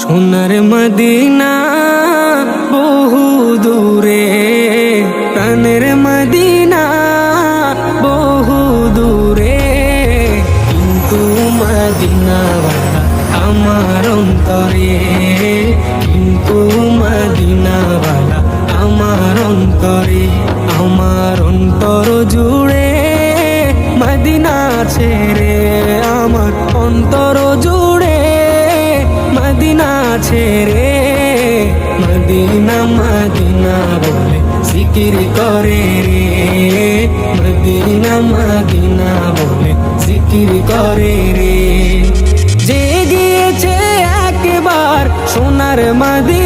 সোনার মদিনা বহু দূরে, প্রাণের মদিনা বহু দূরে, কিন্তু মদিনাওয়ালা আমার অন্তরে, কিন্তু মদিনাওয়ালা আমার অন্তরে, আমার অন্তর জুড়ে মদিনা ছেড়ে, আমার অন্তর জুড়ে মদিনা ছেড়ে, মদিনা মদিনা বলে জিকির করে রে, মদিনা মদিনা বলে জিকির করে রে। যে গিয়েছে একবার সোনার মদিনা